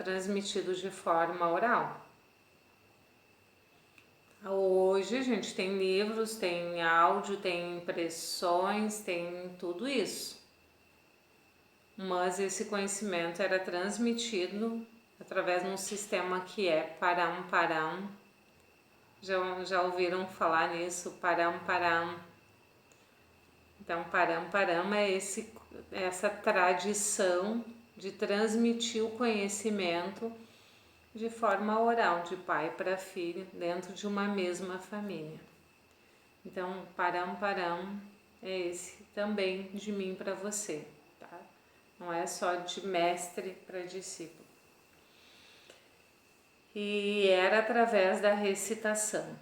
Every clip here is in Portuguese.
transmitido de forma oral. Hoje a gente tem livros, tem áudio, tem impressões, tem tudo isso. Mas esse conhecimento era transmitido através de um sistema que é Paramparam. Já ouviram falar nisso? Paramparam. Então, Paramparam é essa tradição de transmitir o conhecimento de forma oral, de pai para filho, dentro de uma mesma família. Então, Paramparam é esse também de mim para você, tá? Não é só de mestre para discípulo. E era através da recitação.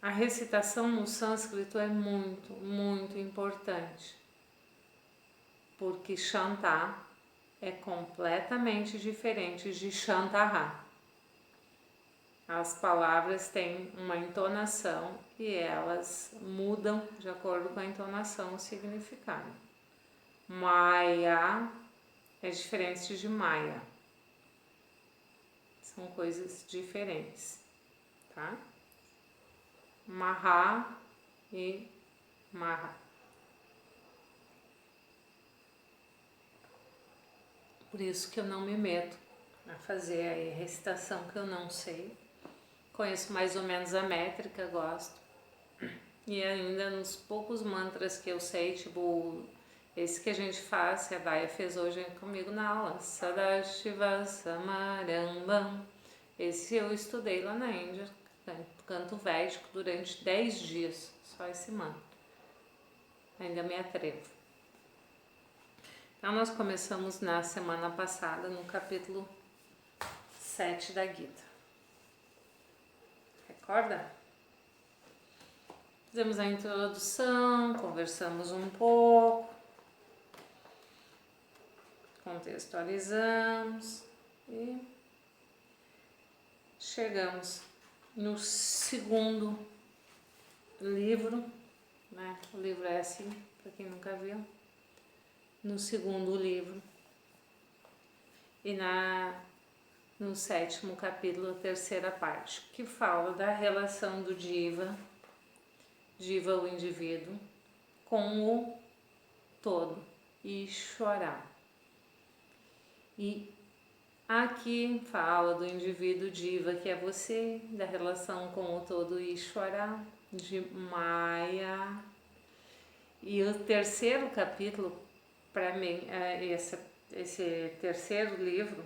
A recitação no sânscrito é muito, muito importante, porque chantar é completamente diferente de chantarrar. As palavras têm uma entonação e elas mudam de acordo com a entonação o significado. Maya é diferente de Maya. São coisas diferentes, tá? Maha e Maha. Por isso que eu não me meto a fazer a recitação que eu não sei. Conheço mais ou menos a métrica, gosto. E ainda nos poucos mantras que eu sei, tipo esse que a gente faz, que a Daya fez hoje comigo na aula, Sadashiva Samarambam. Esse eu estudei lá na Índia, canto védico, durante 10 dias, só esse mantra. Ainda me atrevo. Então nós começamos na semana passada no capítulo 7 da Gita. Recorda? Fizemos a introdução, conversamos um pouco, contextualizamos e chegamos no segundo livro, né? O livro é assim, para quem nunca viu. No segundo livro e no sétimo capítulo, a terceira parte, que fala da relação do Jiva, o indivíduo, com o todo, Ishvara. E aqui fala do indivíduo Jiva, que é você, da relação com o todo Ishvara, de Maya. E o terceiro capítulo, para mim, esse terceiro livro,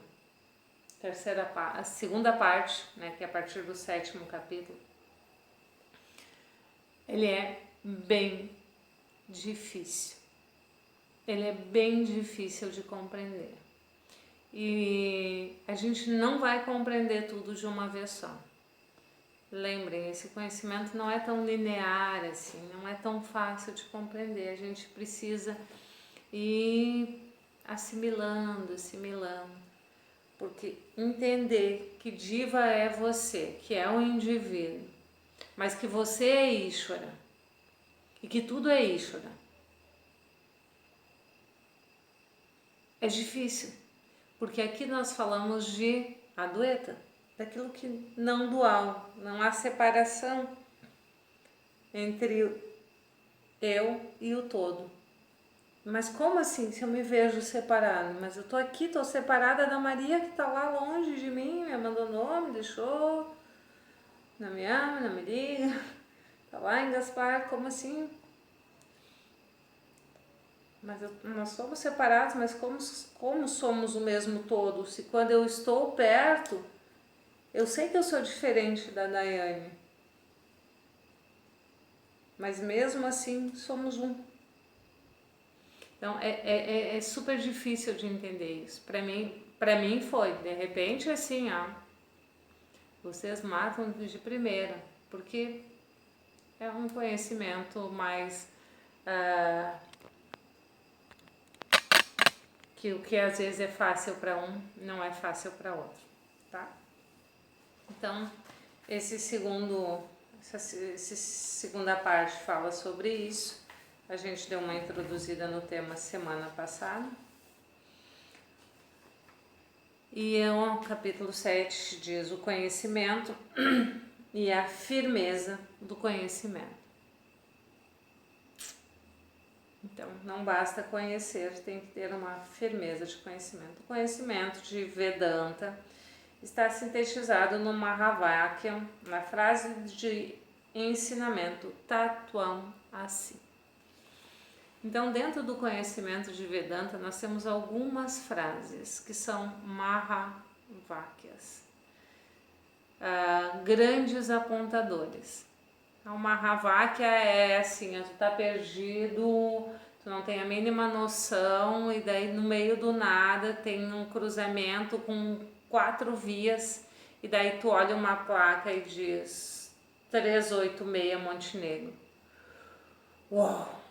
a segunda parte, né, que é a partir do sétimo capítulo, ele é bem difícil. Ele é bem difícil de compreender. E a gente não vai compreender tudo de uma vez só. Lembrem, esse conhecimento não é tão linear assim, não é tão fácil de compreender. A gente precisa ir assimilando. Porque entender que Jiva é você, que é um indivíduo, mas que você é Ishvara e que tudo é Ishvara, é difícil, porque aqui nós falamos de Advaita, daquilo que não dual, não há separação entre eu e o todo. Mas como assim, se eu me vejo separada? Mas eu tô aqui, tô separada da Maria que tá lá longe de mim, me abandonou, me deixou, não me ama, não me liga, tá lá em Gaspar, como assim? Mas nós somos separados, mas como somos o mesmo todo? Se quando eu estou perto, eu sei que eu sou diferente da Daiane, mas mesmo assim somos um. Então é super difícil de entender isso. Para mim foi, de repente assim, vocês matam de primeira, porque é um conhecimento mais que o que às vezes é fácil para um não é fácil para outro, tá? Então essa segunda parte fala sobre isso. A gente deu uma introduzida no tema semana passada. E o capítulo 7 diz o conhecimento e a firmeza do conhecimento. Então, não basta conhecer, tem que ter uma firmeza de conhecimento. O conhecimento de Vedanta está sintetizado no Mahavakya, na frase de ensinamento Tattvam Asi. Então, dentro do conhecimento de Vedanta, nós temos algumas frases que são Mahavakyas, grandes apontadores. O Mahavakya é assim, tu tá perdido, tu não tem a mínima noção, e daí no meio do nada tem um cruzamento com 4 vias, e daí tu olha uma placa e diz 386 Montenegro. Uau,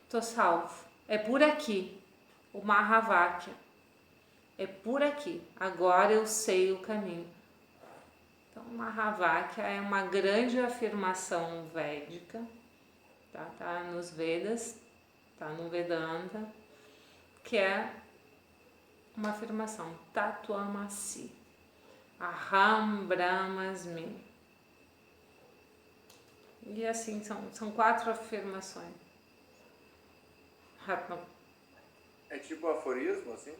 tô salvo. É por aqui, o Mahavakya. É por aqui, agora eu sei o caminho. Então, Mahavakya é uma grande afirmação védica, tá nos Vedas, tá no Vedanta, que é uma afirmação Tattvam Asi, Aham Brahmasmi. E assim, são 4 afirmações. É tipo aforismo, assim?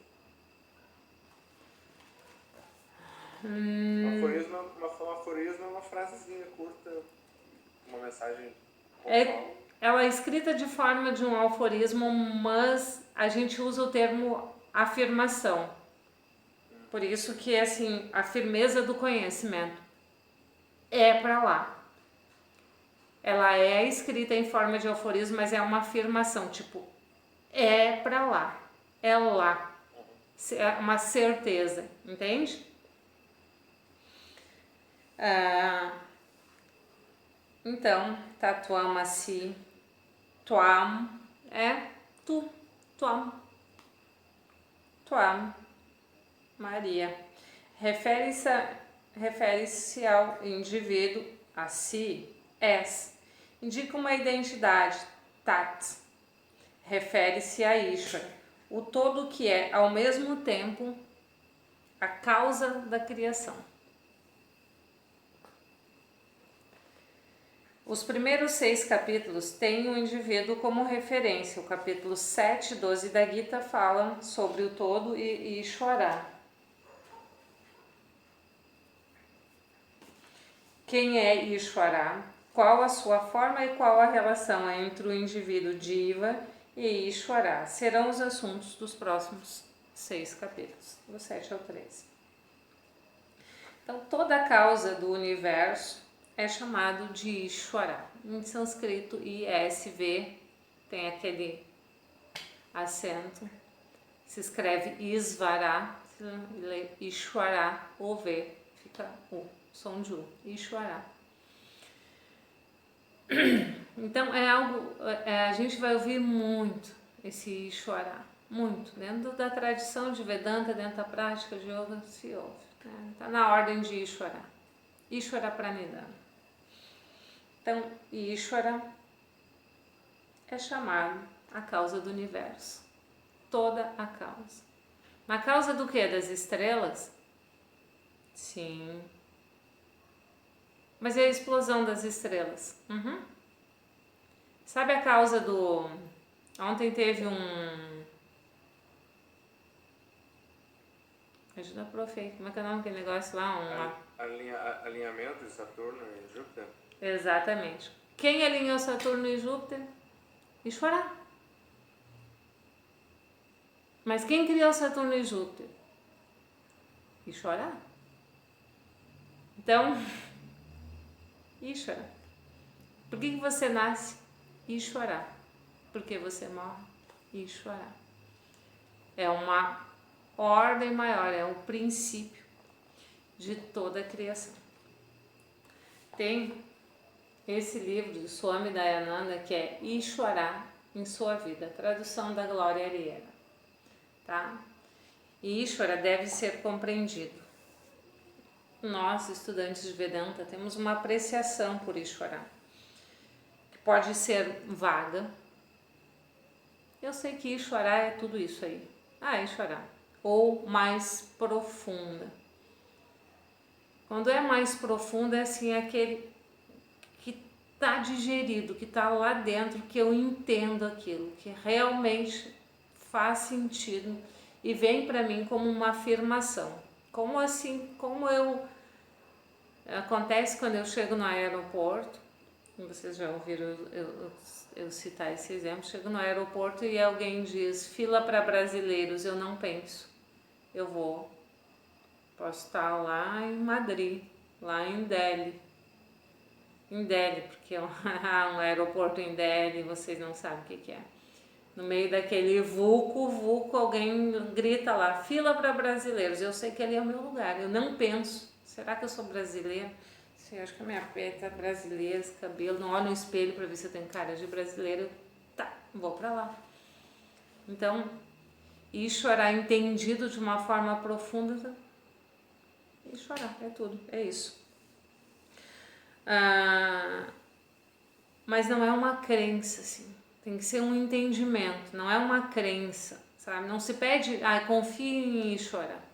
Um aforismo é uma frasezinha curta, uma mensagem pontual. Ela é escrita de forma de um aforismo, mas a gente usa o termo afirmação. Por isso que, assim, a firmeza do conhecimento é para lá. Ela é escrita em forma de aforismo, mas é uma afirmação, tipo, é para lá, é lá. É uma certeza, entende? Então, Tattvam Asi, Twam é tu, Twam, Twam, Maria. Refere-se ao indivíduo, a si, és. Indica uma identidade, Tat. Refere-se a Ishvara, o todo que é, ao mesmo tempo, a causa da criação. Os primeiros 6 capítulos têm o indivíduo como referência. O capítulo 7 e 12 da Gita falam sobre o todo e Ishvara. Quem é Ishvara? Qual a sua forma e qual a relação entre o indivíduo Jiva e Ishvara? Serão os assuntos dos próximos 6 capítulos, do 7 ao 13. Então, toda a causa do universo é chamado de Ishvara. Em sânscrito, ISV tem aquele acento, se escreve Isvara, Ishvara, o V, fica o som de U, Ishvara. Então é algo, a gente vai ouvir muito esse Ishvara, muito, dentro da tradição de Vedanta, dentro da prática de yoga se ouve, está na ordem de Ishvara, Ishvara Pranidhana. Então, Ishvara é chamado a causa do universo, toda a causa. Na causa do que? Das estrelas? Sim. Mas e a explosão das estrelas? Sabe a causa do... Ontem teve um... Ajuda a prof aí. Como é que é o nome daquele negócio lá? Alinhamento de Saturno e Júpiter? Exatamente. Quem alinhou Saturno e Júpiter? Ishvara. Mas quem criou Saturno e Júpiter? Ishvara. Então, Ishvara. Por que você nasce? Ishvara. Por que você morre? Ishvara. É uma ordem maior, é o princípio de toda a criação. Tem esse livro do Swami Dayananda que é Ishvara em sua vida, tradução da Glória Ariana, tá? E Ishvara deve ser compreendido. Nós, estudantes de Vedanta, temos uma apreciação por Ishvara, que pode ser vaga. Eu sei que Ishvara é tudo isso aí. Ishvara. ou mais profunda. Quando é mais profunda, é assim, aquele que tá digerido, que tá lá dentro, que eu entendo aquilo, que realmente faz sentido e vem para mim como uma afirmação. Como assim, como acontece quando eu chego no aeroporto, vocês já ouviram eu citar esse exemplo, chego no aeroporto e alguém diz fila para brasileiros, eu não penso, eu vou, posso estar lá em Madrid, lá em Delhi, porque é um aeroporto em Delhi, vocês não sabem o que é. No meio daquele vulco, alguém grita lá, fila para brasileiros, eu sei que ali é o meu lugar, eu não penso, será que eu sou brasileira? Eu acho que a minha pele tá brasileira, esse cabelo, não olho no espelho para ver se eu tenho cara de brasileiro, tá, vou para lá. Então, e chorar entendido de uma forma profunda, e chorar, é tudo, é isso. Mas não é uma crença, assim, tem que ser um entendimento, não é uma crença, sabe? Não se pede, confie em mim e chora.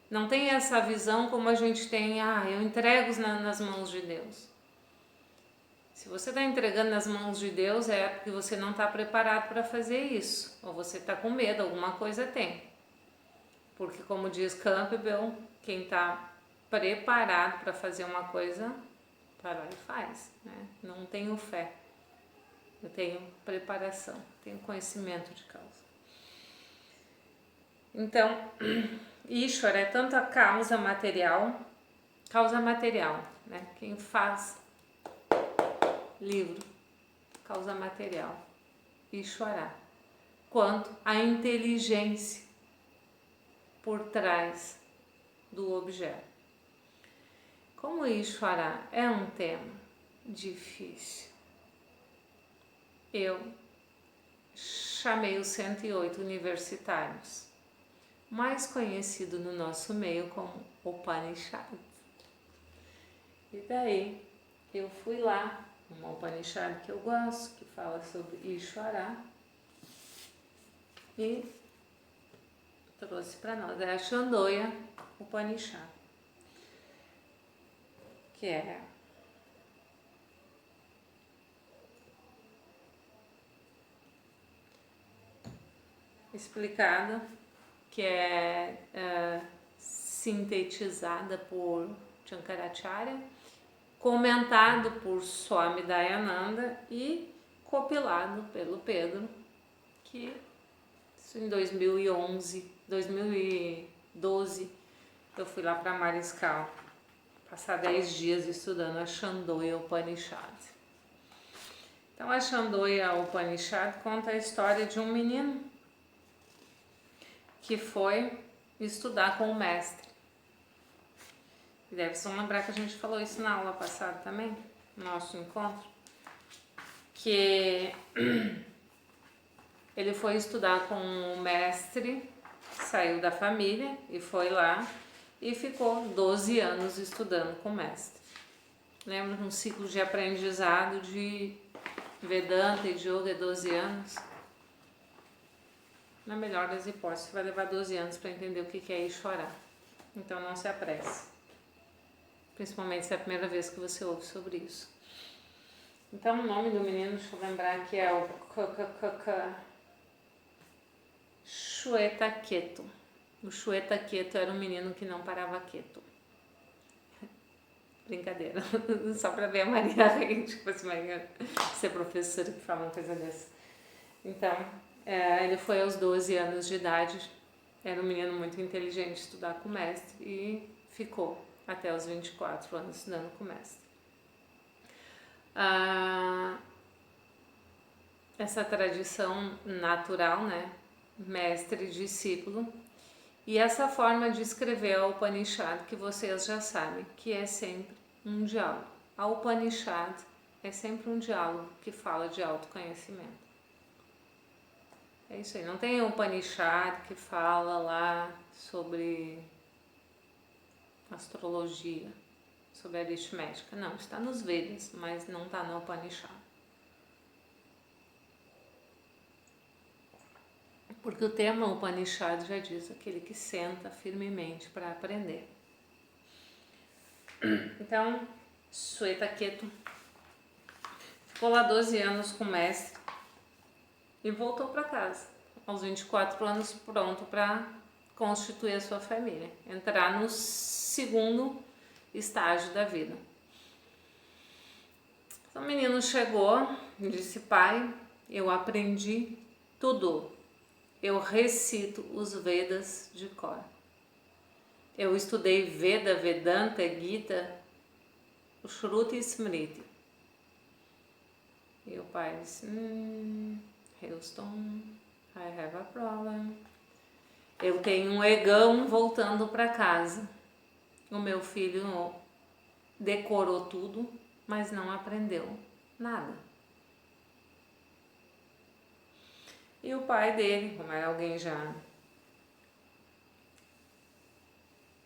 Não tem essa visão como a gente tem, eu entrego nas mãos de Deus. Se você está entregando nas mãos de Deus, é porque você não está preparado para fazer isso. Ou você está com medo, alguma coisa tem. Porque, como diz Campbell, quem está preparado para fazer uma coisa, vai lá e faz. Né? Não tenho fé. Eu tenho preparação, tenho conhecimento de causa. Então, Ishvara é tanto a causa material, né? Quem faz livro, causa material, Ishvara, quanto a inteligência por trás do objeto. Como Ishvara é um tema difícil, eu chamei os 108 universitários, mais conhecido no nosso meio como Upanishad. E daí eu fui lá, uma Upanishad que eu gosto, que fala sobre Ishvara, e trouxe para nós, é a Chandogya Upanishad, que é explicada, que é sintetizada por Shankaracharya, comentado por Swami Dayananda e compilado pelo Pedro, que isso em 2011, 2012, eu fui lá para Mariscal, passar 10 dias estudando a Chandogya Upanishad. Então a Chandogya Upanishad conta a história de um menino que foi estudar com o mestre. E deve se lembrar que a gente falou isso na aula passada também, no nosso encontro, que ele foi estudar com o mestre, saiu da família e foi lá e ficou 12 anos estudando com o mestre. Lembra de um ciclo de aprendizado de Vedanta e de Yoga, 12 anos? Na melhor das hipóteses, vai levar 12 anos para entender o que é Ishvara. Então não se apresse. Principalmente se é a primeira vez que você ouve sobre isso. Então o nome do menino, deixa eu lembrar que é o Shweta-ketu. O Shweta-ketu era um menino que não parava quieto. Brincadeira. Só para ver a Maria Rei, tipo assim, ser professora que fala uma coisa dessa. Então, ele foi aos 12 anos de idade, era um menino muito inteligente, estudar com o mestre, e ficou até os 24 anos estudando com o mestre. Essa tradição natural, né? Mestre e discípulo, e essa forma de escrever a Upanishad que vocês já sabem, que é sempre um diálogo. A Upanishad é sempre um diálogo que fala de autoconhecimento. É isso aí, não tem um Upanishad que fala lá sobre astrologia, sobre aritmética. Não, está nos Vedas, mas não está no Upanishad. Porque o tema Upanishad já diz aquele que senta firmemente para aprender. Então, Shwetaketu ficou lá 12 anos com o mestre e voltou para casa. Aos 24 anos, pronto para constituir a sua família, entrar no segundo estágio da vida. Então, o menino chegou e disse: pai, eu aprendi tudo. Eu recito os Vedas de cor. Eu estudei Veda, Vedanta, Gita, Shruti e Smriti. E o pai disse: Houston, I have a problem. Eu tenho um egão voltando para casa. O meu filho decorou tudo, mas não aprendeu nada. E o pai dele, como era alguém já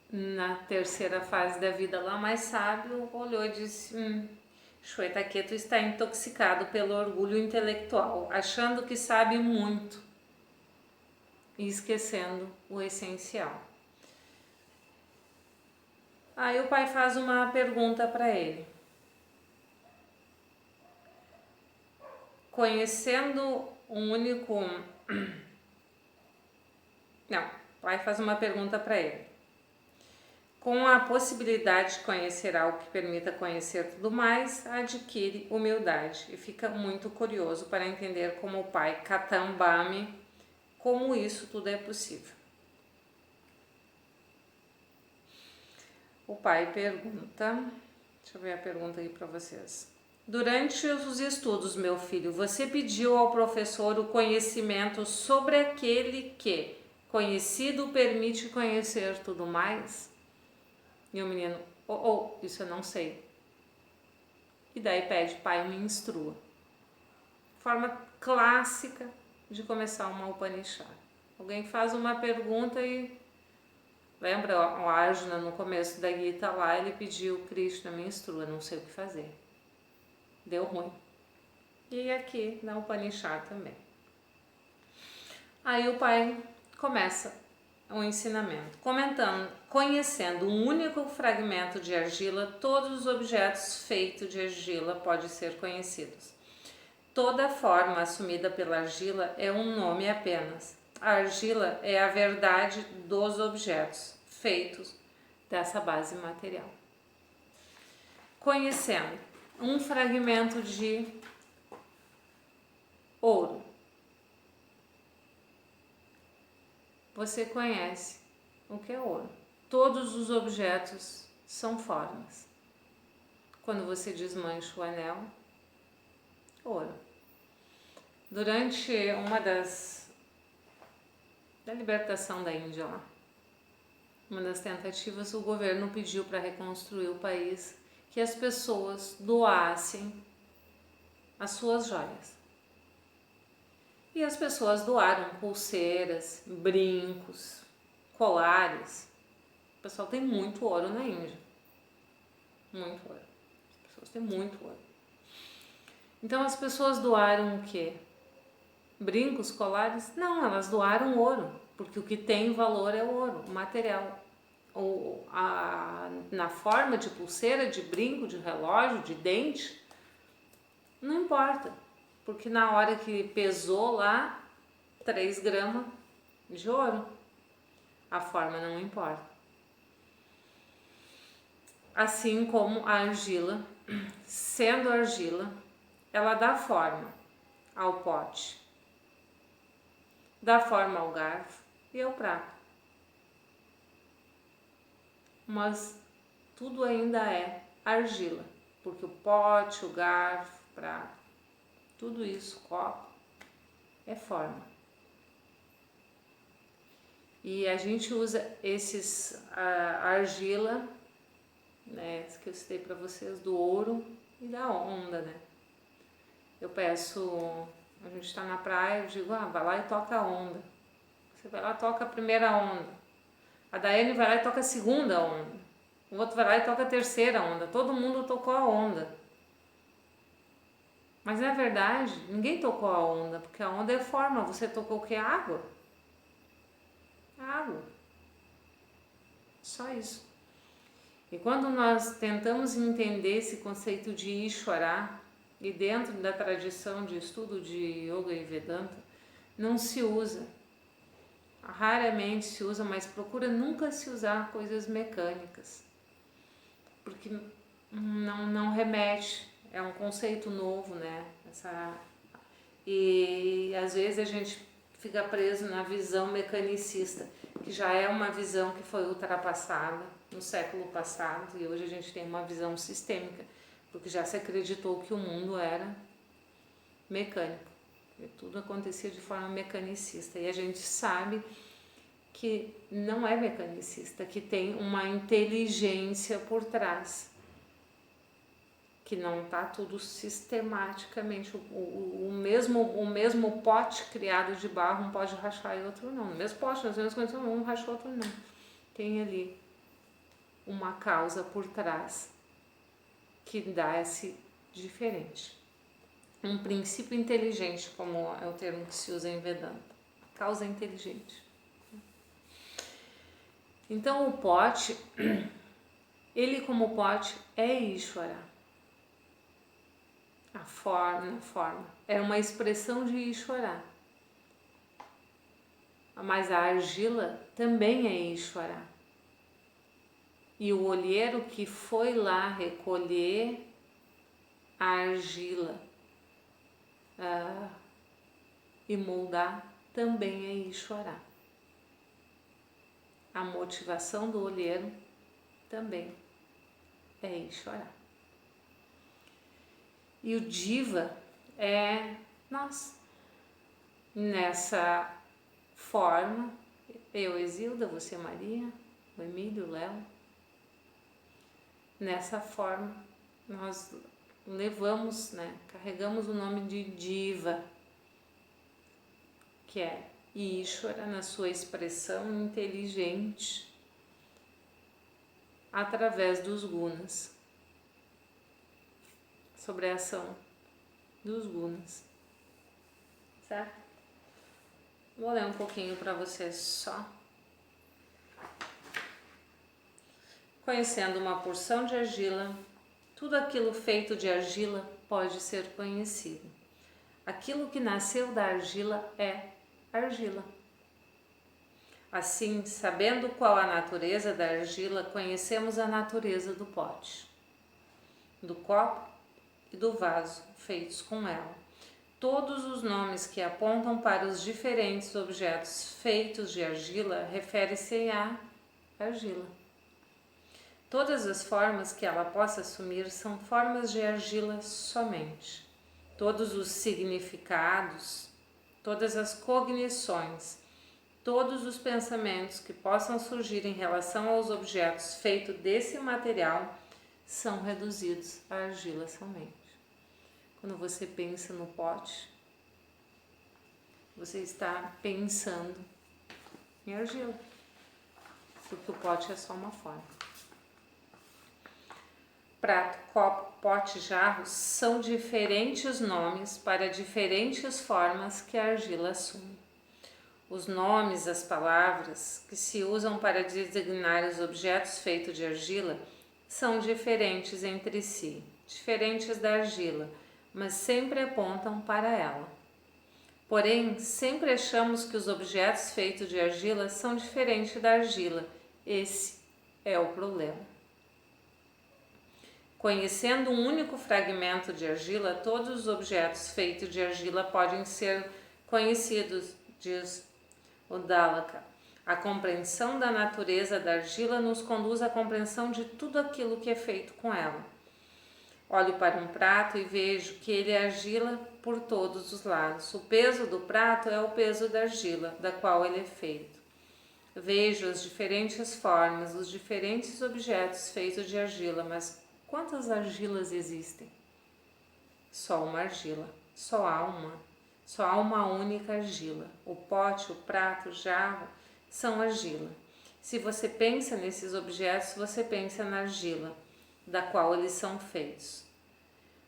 na terceira fase da vida lá mais sábio, olhou e disse: Shwetaketu está intoxicado pelo orgulho intelectual, achando que sabe muito e esquecendo o essencial. Aí o pai faz uma pergunta para ele. Conhecendo um único... Não, o pai faz uma pergunta para ele. Com a possibilidade de conhecer algo que permita conhecer tudo mais, adquire humildade e fica muito curioso para entender como o pai Katambami, como isso tudo é possível. O pai pergunta, deixa eu ver a pergunta aí para vocês. Durante os estudos, meu filho, você pediu ao professor o conhecimento sobre aquele que, conhecido, permite conhecer tudo mais? E o menino, isso eu não sei. E daí pede, pai, me instrua. Forma clássica de começar uma Upanishad. Alguém faz uma pergunta e... Lembra o Arjuna no começo da Gita lá, ele pediu, Krishna, me instrua, não sei o que fazer. Deu ruim. E aqui na Upanishad também. Aí o pai começa o ensinamento, comentando, conhecendo um único fragmento de argila, todos os objetos feitos de argila podem ser conhecidos. Toda forma assumida pela argila é um nome apenas. A argila é a verdade dos objetos feitos dessa base material. Conhecendo um fragmento de ouro, você conhece o que é ouro. Todos os objetos são formas. Quando você desmancha o anel, ouro. Durante uma da libertação da Índia lá, uma das tentativas, o governo pediu para reconstruir o país que as pessoas doassem as suas joias. E as pessoas doaram pulseiras, brincos, colares. O pessoal tem muito ouro na Índia. Muito ouro. As pessoas têm muito ouro. Então as pessoas doaram o quê? Brincos, colares? Não, elas doaram ouro, porque o que tem valor é o ouro, o material. Na forma de pulseira, de brinco, de relógio, de dente, não importa, porque na hora que pesou lá, 3 gramas de ouro, a forma não importa. Assim como a argila, sendo argila, ela dá forma ao pote, dá forma ao garfo e ao prato. Mas tudo ainda é argila, porque o pote, o garfo, o prato, tudo isso, copo, é forma. E a gente usa argila, né, que eu citei para vocês, do ouro e da onda, né? Eu peço, a gente está na praia, eu digo, vai lá e toca a onda. Você vai lá e toca a primeira onda. A Daiane vai lá e toca a segunda onda. O outro vai lá e toca a terceira onda. Todo mundo tocou a onda. Mas na verdade, ninguém tocou a onda, porque a onda é forma. Você tocou o que? Água. água. Só isso. E quando nós tentamos entender esse conceito de Ishvara, e dentro da tradição de estudo de Yoga e Vedanta, não se usa, raramente se usa, mas procura nunca se usar coisas mecânicas, porque não remete, é um conceito novo, né? E às vezes a gente fica preso na visão mecanicista, que já é uma visão que foi ultrapassada no século passado, e hoje a gente tem uma visão sistêmica, porque já se acreditou que o mundo era mecânico, que tudo acontecia de forma mecanicista, e a gente sabe que não é mecanicista, que tem uma inteligência por trás, que não está tudo sistematicamente, o mesmo pote criado de barro, um pode rachar e outro não, no mesmo pote, nas mesmas condições, um rachou, outro não, tem ali uma causa por trás que dá esse diferente, um princípio inteligente, como é o termo que se usa em Vedanta, causa inteligente. Então o pote, ele como pote é Ishvara. A forma, é uma expressão de Ishvara. Mas a argila também é Ishvara. E o olheiro que foi lá recolher a argila e moldar também é Ishvara. A motivação do olheiro também é Ishvara. E o Diva é nós. Nessa forma, eu, Exilda, você, Maria, o Emílio, o Léo. Nessa forma, nós levamos, né, carregamos o nome de Diva, que é Ishvara na sua expressão inteligente através dos gunas, sobre a ação dos gunas, certo? Vou ler um pouquinho para vocês só. Conhecendo uma porção de argila, tudo aquilo feito de argila pode ser conhecido. Aquilo que nasceu da argila é argila. Assim, sabendo qual a natureza da argila, conhecemos a natureza do pote, do copo e do vaso feitos com ela. Todos os nomes que apontam para os diferentes objetos feitos de argila referem-se à argila. Todas as formas que ela possa assumir são formas de argila somente. Todos os significados, todas as cognições, todos os pensamentos que possam surgir em relação aos objetos feitos desse material são reduzidos à argila somente. Quando você pensa no pote, você está pensando em argila, porque o pote é só uma forma. Prato, copo, pote, jarro são diferentes nomes para diferentes formas que a argila assume. Os nomes, as palavras que se usam para designar os objetos feitos de argila são diferentes entre si, diferentes da argila, mas sempre apontam para ela. Porém, sempre achamos que os objetos feitos de argila são diferentes da argila. Esse é o problema. Conhecendo um único fragmento de argila, todos os objetos feitos de argila podem ser conhecidos, diz o Dálaka. A compreensão da natureza da argila nos conduz à compreensão de tudo aquilo que é feito com ela. Olho para um prato e vejo que ele é argila por todos os lados. O peso do prato é o peso da argila, da qual ele é feito. Vejo as diferentes formas, os diferentes objetos feitos de argila, mas quantas argilas existem? Só uma argila, só há uma única argila. O pote, o prato, o jarro são argila. Se você pensa nesses objetos, você pensa na argila, da qual eles são feitos.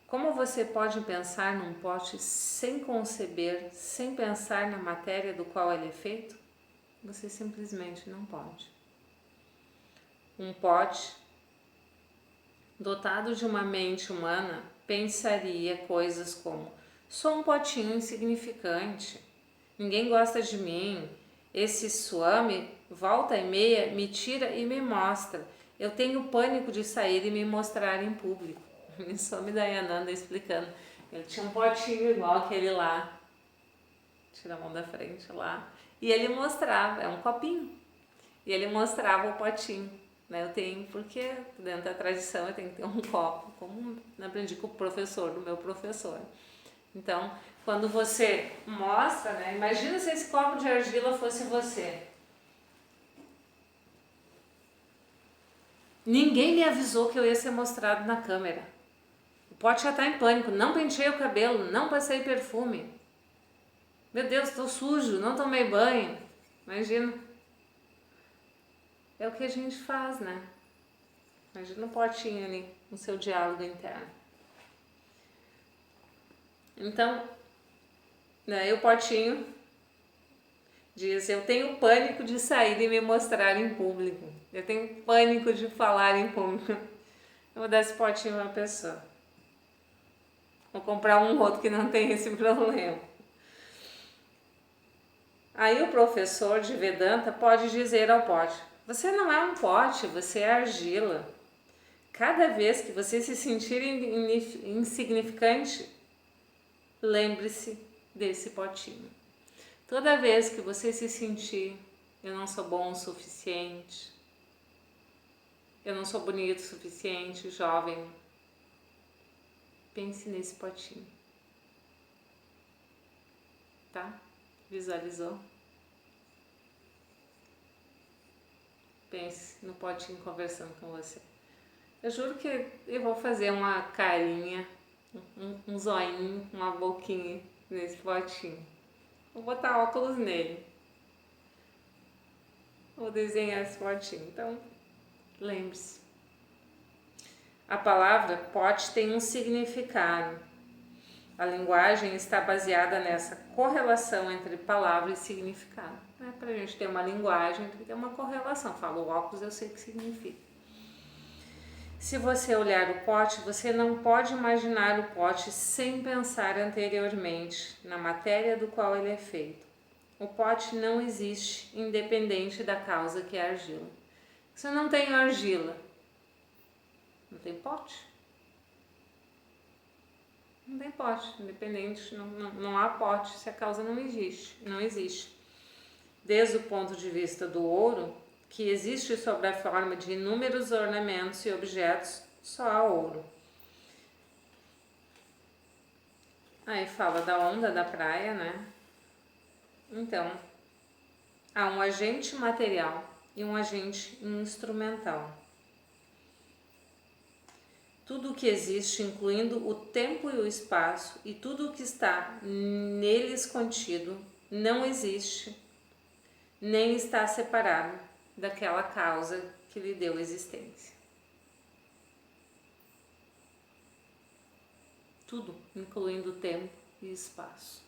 Como você pode pensar num pote sem conceber, sem pensar na matéria do qual ele é feito? Você simplesmente não pode. Um pote dotado de uma mente humana pensaria coisas como: sou um potinho insignificante, ninguém gosta de mim, esse Swami volta e meia me tira e me mostra, eu tenho pânico de sair e me mostrar em público. Swami Dayananda explicando, ele tinha um potinho igual aquele lá, tira a mão da frente lá, e ele mostrava, é um copinho, e ele mostrava o potinho, né? Eu tenho, porque dentro da tradição eu tenho que ter um copo, como eu aprendi com o professor, do meu professor. Então, quando você mostra, né? Imagina se esse copo de argila fosse você. Ninguém me avisou que eu ia ser mostrado na câmera. O pote já tá em pânico, não pentei o cabelo, não passei perfume. Meu Deus, estou sujo, não tomei banho. Imagina. É o que a gente faz, né? Imagina o potinho ali, no seu diálogo interno. Então, né, o potinho diz, eu tenho pânico de sair e me mostrar em público. Eu tenho pânico de falar em público. Eu vou dar esse potinho a uma pessoa. Vou comprar um outro que não tem esse problema. Aí o professor de Vedanta pode dizer ao pote, você não é um pote, você é argila. Cada vez que você se sentir insignificante, lembre-se desse potinho. Toda vez que você se sentir, eu não sou bom o suficiente, eu não sou bonito o suficiente, jovem, pense nesse potinho. Tá? Visualizou? Pense no potinho conversando com você. Eu juro que eu vou fazer uma carinha, um zoinho, uma boquinha nesse potinho. Vou botar óculos nele. Vou desenhar esse potinho. Então, lembre-se. A palavra pote tem um significado. A linguagem está baseada nessa correlação entre palavra e significado. Para a gente ter uma linguagem, tem que ter uma correlação. Falo óculos, eu sei o que significa. Se você olhar o pote, você não pode imaginar o pote sem pensar anteriormente na matéria do qual ele é feito. O pote não existe, independente da causa que é a argila. Se eu não tenho argila, não tem pote? Não tem pote, independente, não há pote se a causa não existe. Desde o ponto de vista do ouro, que existe sob a forma de inúmeros ornamentos e objetos, só há ouro. Aí fala da onda da praia, né? Então, há um agente material e um agente instrumental. Tudo o que existe, incluindo o tempo e o espaço, e tudo o que está neles contido, não existe, nem está separado daquela causa que lhe deu existência. Tudo, incluindo tempo e espaço.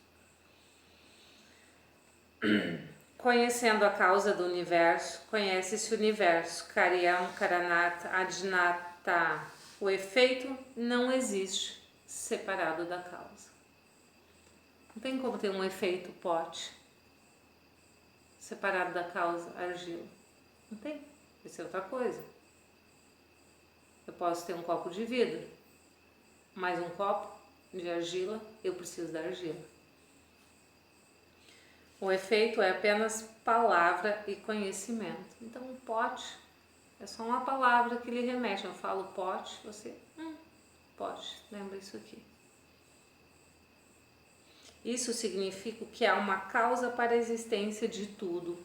Conhecendo a causa do universo, conhece-se o universo. Karyam, Karanata, Adinata. O efeito não existe separado da causa. Não tem como ter um efeito pote separado da causa argila. Não tem. Isso é outra coisa. Eu posso ter um copo de vidro, mas um copo de argila, eu preciso da argila. O efeito é apenas palavra e conhecimento. Então, um pote é só uma palavra que lhe remete. Eu falo pote, você, pote, lembra isso aqui. Isso significa que há uma causa para a existência de tudo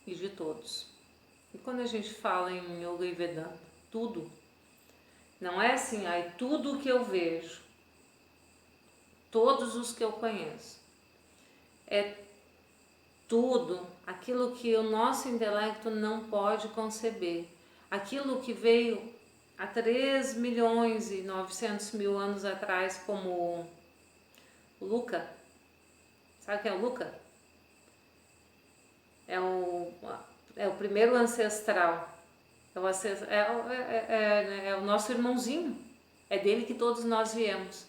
e de todos. E quando a gente fala em Yoga e Vedanta, tudo, não é assim, tudo que eu vejo, todos os que eu conheço. É tudo aquilo que o nosso intelecto não pode conceber. Aquilo que veio há 3.900.000 anos atrás como Luca. Sabe o que é o Luca? é o primeiro ancestral, é o nosso irmãozinho, é dele que todos nós viemos.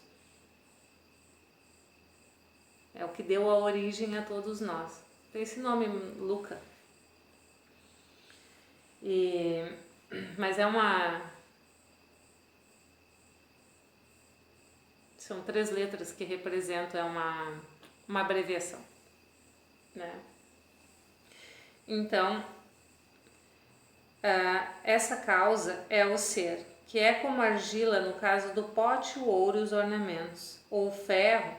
É o que deu a origem a todos nós. Tem esse nome, Luca. Mas são 3 letras que representam, uma abreviação, né? Então, essa causa é o ser, que é como argila no caso do pote, o ouro e os ornamentos, ou o ferro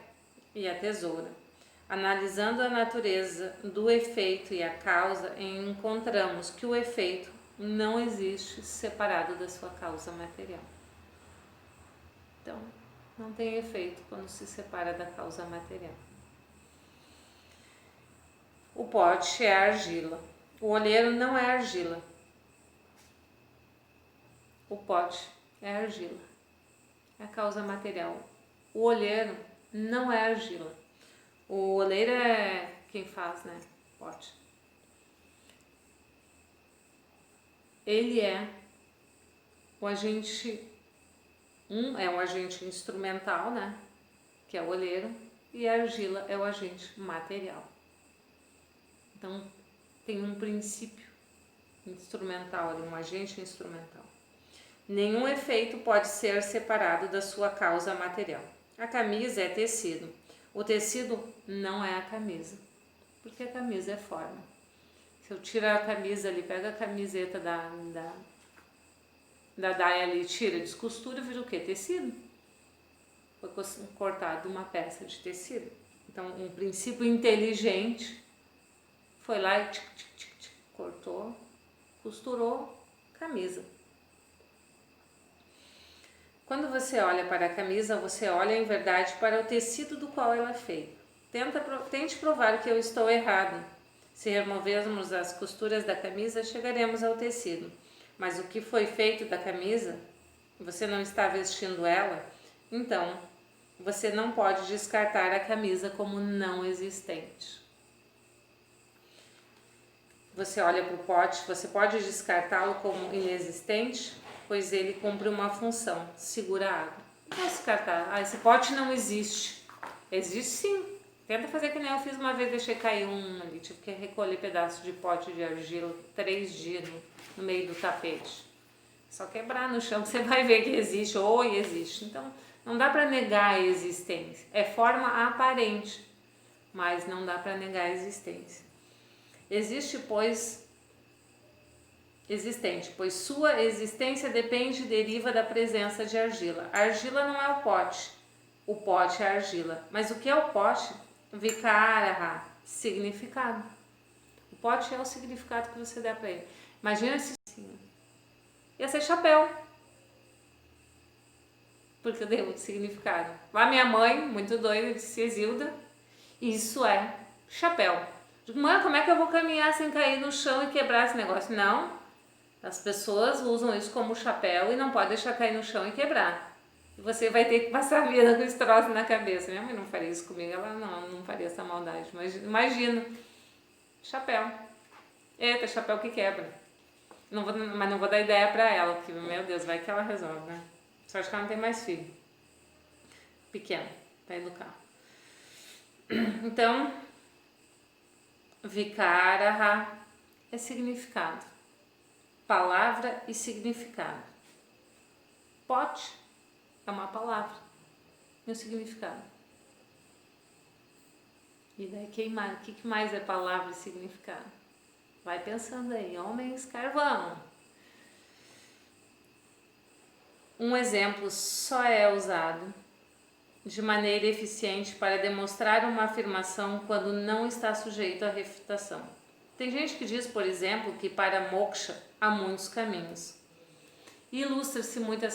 e a tesoura. Analisando a natureza do efeito e a causa, encontramos que o efeito não existe separado da sua causa material. Então, não tem efeito quando se separa da causa material. O pote é a argila. O olheiro não é argila. O pote é a argila. É a causa material. O olheiro não é argila. O oleiro é quem faz, né? Pote. Ele é o agente, é um agente instrumental, né? Que é o olheiro, e a argila é o agente material. Então, tem um princípio instrumental ali, um agente instrumental. Nenhum efeito pode ser separado da sua causa material. A camisa é tecido. O tecido não é a camisa, porque a camisa é forma. Se eu tirar a camisa ali, pega a camiseta da daia ali, tira, descostura, vira o quê? Tecido. Foi cortado uma peça de tecido. Então, um princípio inteligente foi lá e cortou, costurou, camisa. Quando você olha para a camisa, você olha em verdade para o tecido do qual ela é feita. Tente provar que eu estou errado. Se removermos as costuras da camisa, chegaremos ao tecido. Mas o que foi feito da camisa, você não está vestindo ela, então você não pode descartar a camisa como não existente. Você olha para o pote, você pode descartá-lo como inexistente, pois ele cumpre uma função, segura a água. Não posso descartar, esse pote não existe. Existe sim. Tenta fazer que nem eu fiz uma vez, deixei cair um ali, tive que recolher pedaço de pote de argila 3 dias no meio do tapete. Só quebrar no chão que você vai ver que existe, ou existe. Então, não dá para negar a existência. É forma aparente, mas não dá para negar a existência. Existe, pois, existente, pois sua existência depende e deriva da presença de argila. A argila não é o pote é a argila. Mas o que é o pote? Vikaraha, significado. O pote é o significado que você dá para ele. Imagina se ia ser chapéu, porque eu dei outro significado. Lá minha mãe, muito doida, disse: Isilda, isso é chapéu. Digo, mãe, como é que eu vou caminhar sem cair no chão e quebrar esse negócio? Não, as pessoas usam isso como chapéu e não pode deixar cair no chão e quebrar. E você vai ter que passar a vida com esse troço na cabeça. Minha mãe não faria isso comigo, ela não faria essa maldade. Mas imagina, chapéu. Eita, chapéu que quebra. Mas não vou dar ideia pra ela, porque, meu Deus, vai que ela resolve, né? Só acho que ela não tem mais filho. Pequeno, pra educar. Então, Vikaraha é significado. Palavra e significado. Pote é uma palavra e um significado. E daí, o que mais é palavra e significado? Vai pensando aí, homens carvão. Um exemplo só é usado de maneira eficiente para demonstrar uma afirmação quando não está sujeito à refutação. Tem gente que diz, por exemplo, que para moksha há muitos caminhos. E ilustra-se muito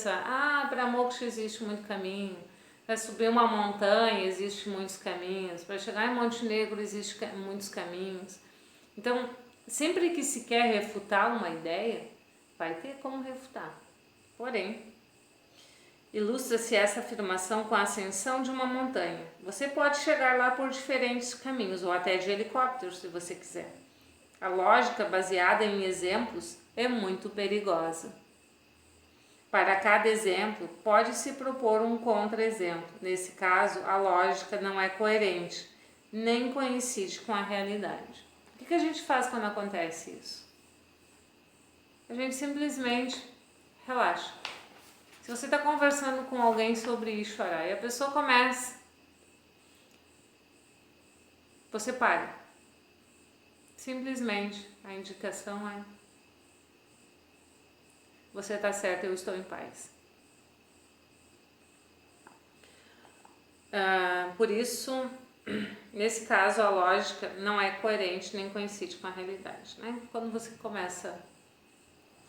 para moksha existe muito caminho. Para subir uma montanha existe muitos caminhos. Para chegar em Montenegro existe muitos caminhos. Então, sempre que se quer refutar uma ideia, vai ter como refutar. Porém, ilustra-se essa afirmação com a ascensão de uma montanha. Você pode chegar lá por diferentes caminhos, ou até de helicóptero, se você quiser. A lógica baseada em exemplos é muito perigosa. Para cada exemplo, pode-se propor um contra-exemplo. Nesse caso, a lógica não é coerente, nem coincide com a realidade. O que a gente faz quando acontece isso? A gente simplesmente relaxa. Se você está conversando com alguém sobre Ishvara e a pessoa começa, você para. Simplesmente a indicação é: você está certo, eu estou em paz. Por isso, nesse caso, a lógica não é coerente nem coincide com a realidade, né? Quando você começa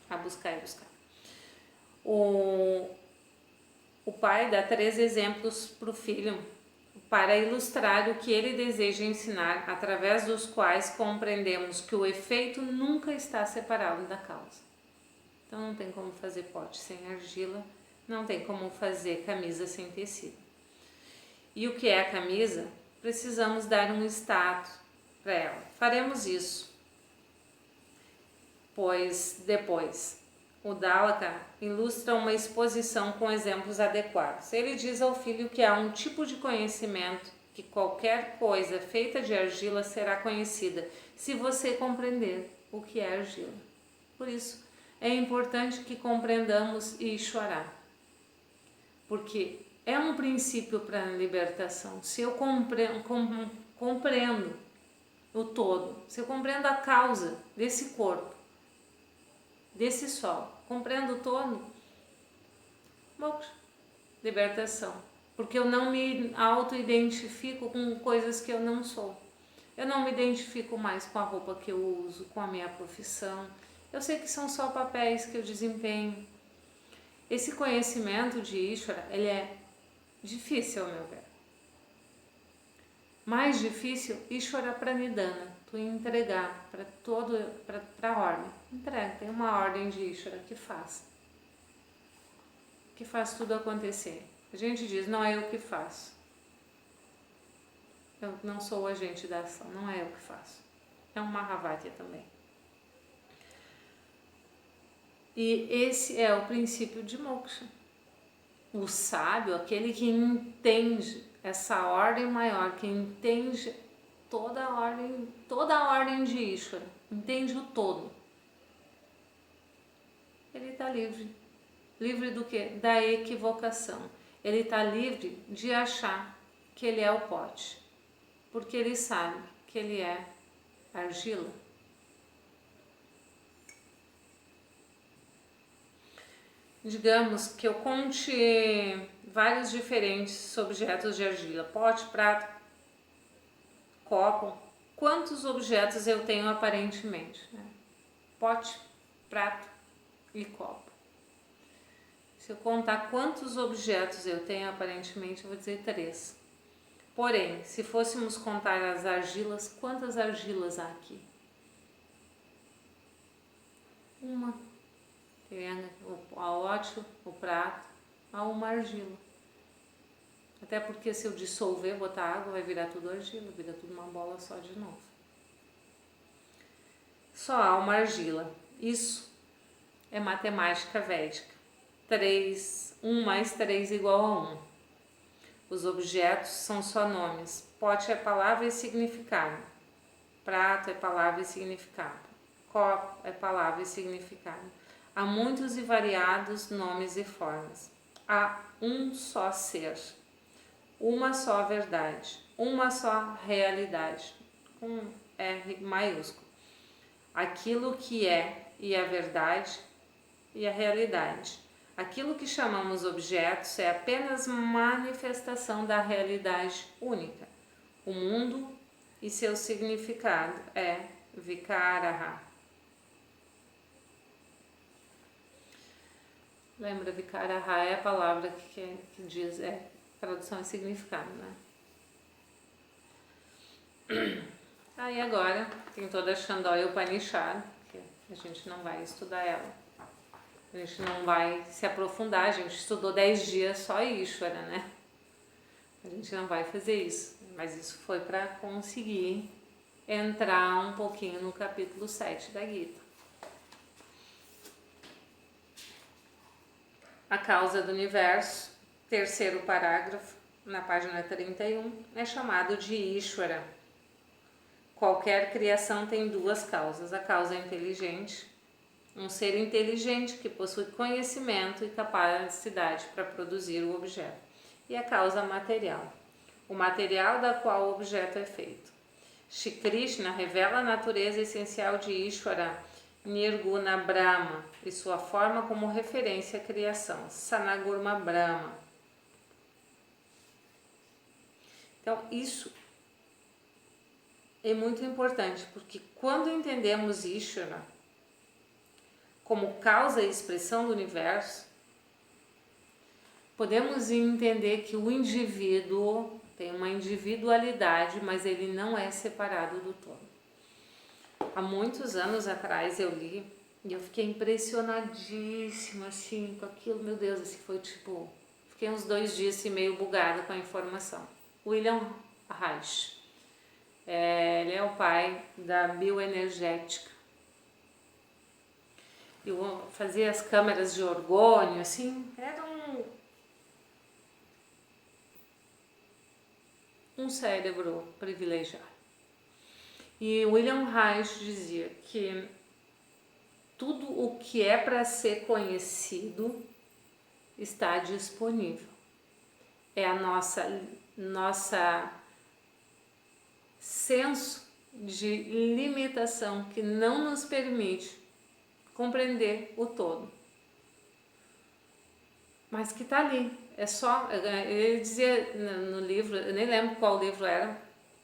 a buscar e buscar. O pai dá 3 exemplos para o filho para ilustrar o que ele deseja ensinar, através dos quais compreendemos que o efeito nunca está separado da causa. Então não tem como fazer pote sem argila, não tem como fazer camisa sem tecido. E o que é a camisa? Precisamos dar um status para ela. Faremos isso, pois depois o Dalaka ilustra uma exposição com exemplos adequados. Ele diz ao filho que há um tipo de conhecimento que qualquer coisa feita de argila será conhecida se você compreender o que é argila. Por isso, é importante que compreendamos Ishvara, porque é um princípio para a libertação. Se eu compreendo o todo, se eu compreendo a causa desse corpo, desse sol, compreendo o todo, moksha, libertação. Porque eu não me auto-identifico com coisas que eu não sou. Eu não me identifico mais com a roupa que eu uso, com a minha profissão. Eu sei que são só papéis que eu desempenho. Esse conhecimento de Ishvara, ele é difícil, ao meu ver. Mais difícil, Ishvara Pranidhana, tu entregar para a ordem. Entrega, tem uma ordem de Ishvara que faz tudo acontecer. A gente diz, não é eu que faço. Eu não sou o agente da ação, não é eu que faço. É um Mahavadya também. E esse é o princípio de moksha. O sábio, aquele que entende essa ordem maior, que entende toda a ordem de Ishvara, entende o todo. Ele está livre. Livre do quê? Da equivocação. Ele está livre de achar que ele é o pote, porque ele sabe que ele é argila. Digamos que eu conte vários diferentes objetos de argila: pote, prato, copo. Quantos objetos eu tenho aparentemente? Pote, prato e copo. Se eu contar quantos objetos eu tenho aparentemente, eu vou dizer 3. Porém, se fôssemos contar as argilas, quantas argilas há aqui? Uma. Tem o pote, o prato, há uma argila. Até porque se eu dissolver, botar água, vai virar tudo argila, vira tudo uma bola só de novo. Só há uma argila. Isso é matemática védica. 1 mais 3 igual a 1. Os objetos são só nomes. Pote é palavra e significado. Prato é palavra e significado. Copo é palavra e significado. Há muitos e variados nomes e formas. Há um só ser, uma só verdade, uma só realidade, com R maiúsculo. Aquilo que é e a verdade e a realidade. Aquilo que chamamos objetos é apenas manifestação da realidade única. O mundo e seu significado é Vikaraha. Lembra, Vikaraha é a palavra que diz, tradução e significado, né? Aí agora tem toda a Chandogya Upanishad, que a gente não vai estudar ela. A gente não vai se aprofundar, a gente estudou 10 dias só Ishvara, né? A gente não vai fazer isso, mas isso foi para conseguir entrar um pouquinho no capítulo 7 da Gita. A causa do universo, terceiro parágrafo, na página 31, é chamado de Ishvara. Qualquer criação tem duas causas. A causa inteligente, um ser inteligente que possui conhecimento e capacidade para produzir o objeto. E a causa material, o material da qual o objeto é feito. Shri Krishna revela a natureza essencial de Ishvara, Nirguna Brahma, e sua forma como referência à criação, Sanagurma Brahma. Então, isso é muito importante, porque quando entendemos Ishvara como causa e expressão do universo, podemos entender que o indivíduo tem uma individualidade, mas ele não é separado do todo. Há muitos anos atrás eu li e eu fiquei impressionadíssima assim com aquilo, meu Deus, assim, foi tipo, fiquei uns 2 dias assim, meio bugada com a informação. William Reich, ele é o pai da bioenergética. Eu fazia as câmeras de orgônio, assim, era um cérebro privilegiado. E William Reich dizia que tudo o que é para ser conhecido está disponível. É a nossa senso de limitação que não nos permite compreender o todo. Mas que está ali. É só, ele dizia no livro, eu nem lembro qual livro era,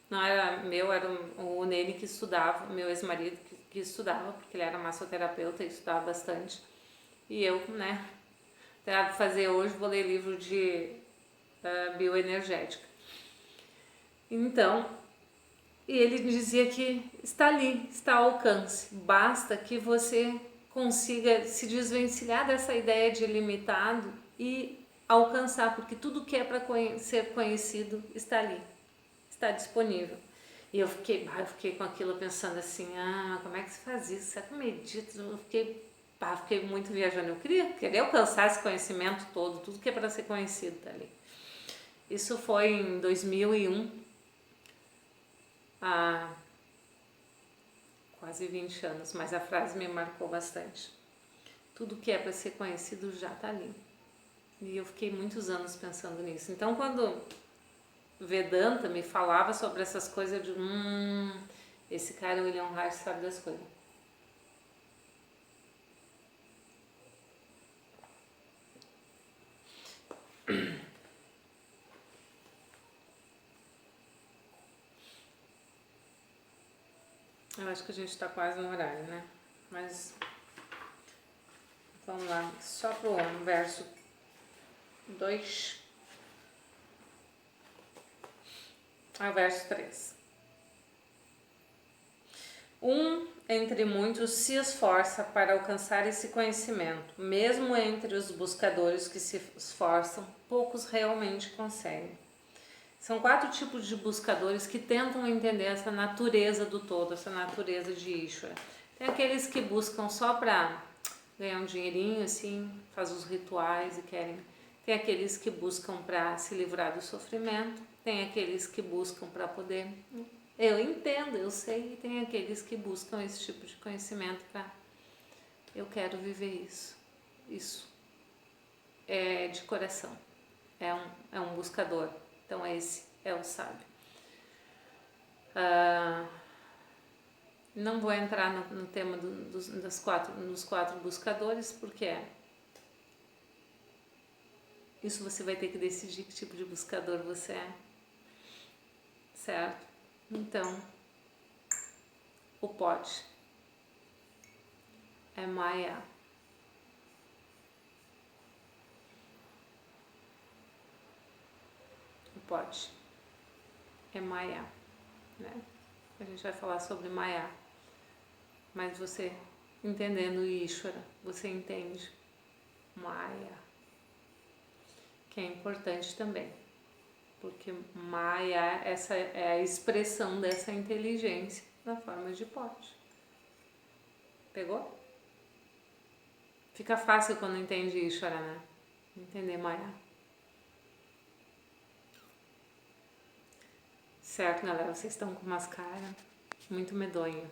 não era meu, era o Nene que estudava, meu ex-marido que estudava, porque ele era massoterapeuta e estudava bastante. E eu, né, para fazer hoje, vou ler livro de bioenergética. Então, e ele dizia que está ali, está ao alcance, basta que você consiga se desvencilhar dessa ideia de limitado e alcançar, porque tudo que é para ser conhecido está ali, está disponível. E eu fiquei com aquilo pensando assim, como é que se faz isso? Será que eu medito? Eu fiquei muito viajando. Eu queria alcançar esse conhecimento todo, tudo que é para ser conhecido está ali. Isso foi em 2001, há quase 20 anos, mas a frase me marcou bastante. Tudo que é para ser conhecido já está ali. E eu fiquei muitos anos pensando nisso. Então, quando Vedanta me falava sobre essas coisas, eu digo, esse cara, William Reich, sabe das coisas. Eu acho que a gente está quase no horário, né? Mas vamos lá, só para o verso 2 ao verso 3. Entre muitos se esforça para alcançar esse conhecimento. Mesmo entre os buscadores que se esforçam, poucos realmente conseguem. São 4 tipos de buscadores que tentam entender essa natureza do todo, essa natureza de Ishvara. Tem aqueles que buscam só para ganhar um dinheirinho, assim, faz os rituais e querem. Tem aqueles que buscam para se livrar do sofrimento. Tem aqueles que buscam para poder... Eu entendo, eu sei. E tem aqueles que buscam esse tipo de conhecimento para... Eu quero viver isso. Isso é de coração. É um buscador. Então esse é o sábio. Não vou entrar no tema dos 4 buscadores, porque isso você vai ter que decidir que tipo de buscador você é, certo? Então, o pote é Maya. O pote é Maya, né? A gente vai falar sobre Maya, mas você entendendo Ishvara, você entende Maya, que é importante também, porque Maya, essa é a expressão dessa inteligência na forma de pote. Pegou? Fica fácil quando entende isso, né? Entender, Maia? Certo, galera? Vocês estão com umas caras muito medonha.